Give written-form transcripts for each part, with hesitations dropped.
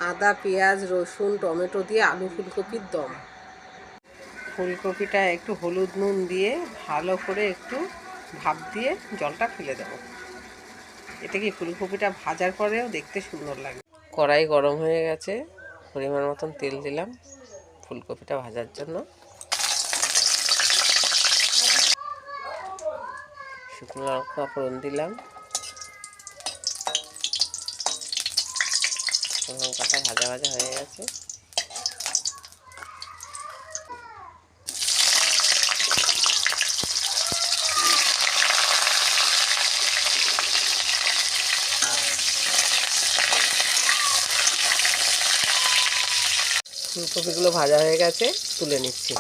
আদা, পেঁয়াজ, রসুন, টমেটো দিয়ে আলু ফুলকপির দম। ফুলকপিটা একটু হলুদ নুন দিয়ে ভালো করে একটু ভাপ দিয়ে জলটা ফেলে দেবো। এতে কি ফুলকপিটা ভাজার পরেও দেখতে সুন্দর লাগে। কড়াই গরম হয়ে গেছে, পরিমাণ মতন তেল দিলাম ফুলকপিটা ভাজার জন্য। শুকনো লঙ্কা ফোড়ন দিলাম, লঙ্কাটা ভাজা ভাজা হয়ে গেছে। ফুলকপিগুলো ভাজা হয়ে গেছে, তুলে নিচ্ছি।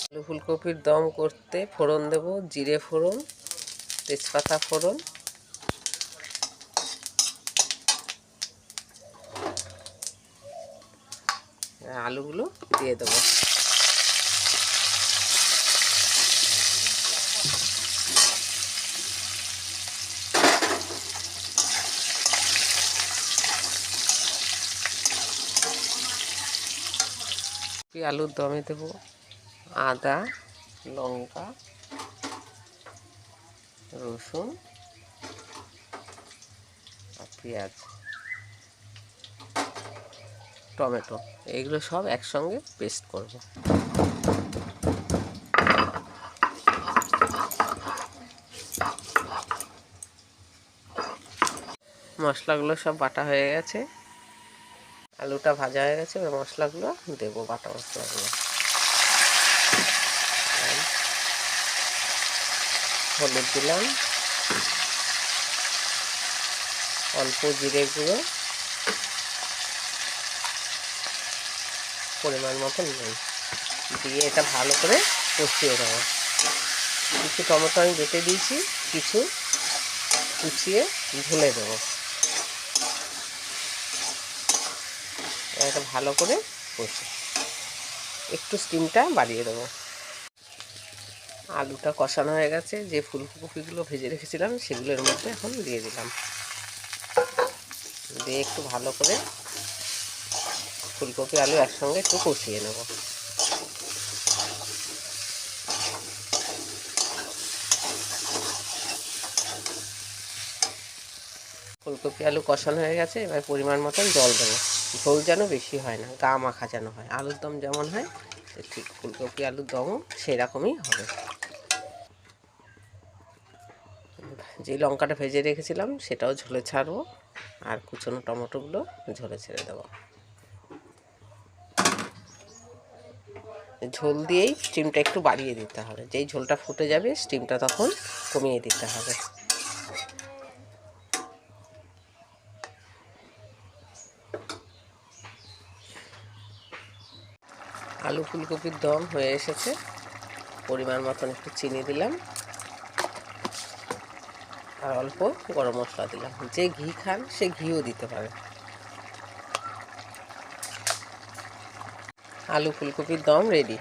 আলু ফুলকপির দম করতে ফোড়ন দেব, জিরে ফোড়ন, তেজপাতা ফোড়ন, আলুগুলো দিয়ে দেবো। আলুর দমে দেব আদা, লঙ্কা, রসুন আর পেঁয়াজ, টমেটো, এইগুলো সব একসঙ্গে পেস্ট করব। মশলাগুলো সব বাটা হয়ে গেছে, আলুটা ভাজা হয়ে গেছে। এবার মশলাগুলো দেবো, বাটা মশলাগুলো। হলুদ দিলাম, অল্প জিরে গুঁড়ো, পরিমাণ মতন নুন দিয়ে এটা ভালো করে কষিয়ে দেবো। কিছু টমেটো আমি বেটে দিয়েছি, কিছু কুচিয়ে ঢেলে দেবো। এটা ভালো করে কষে একটু স্টিমটা বাড়িয়ে দেবো। আলুটা কষানো হয়ে গেছে, যে ফুলকপিগুলো ভেজে রেখেছিলাম সেগুলো এর মধ্যে এখন দিয়ে দিলাম। দিয়ে একটু ভালো করে ফুলকপি আলু একসঙ্গে একটু কষিয়ে নেব। ফুলকপি আলু কষানো হয়ে গেছে, এবার পরিমাণ মতন জল দেবো। ঝোল যেন বেশি হয় না, গা মাখা যেন হয়। আলুর দম যেমন হয় ঠিক ফুলকপি আলুর দমও সেরকমই হবে। যে লঙ্কাটা ভেজে রেখেছিলাম সেটাও ঝোলে ছাড়বো, আর কুচনো টমেটোগুলো ঝোলে ছেড়ে দেবো। ঝোল দিয়েই স্টিমটা একটু বাড়িয়ে দিতে হবে। যেই ঝোলটা ফুটে যাবে স্টিমটা তখন কমিয়ে দিতে হবে। আলু ফুলকপির দম হয়ে এসেছে, পরিমাণ মতন একটু চিনি দিলাম আর অল্প গরম মশলা দিলাম। যে ঘি খান সে ঘিও দিতে পারে। আলু ফুলকপির দম রেডি।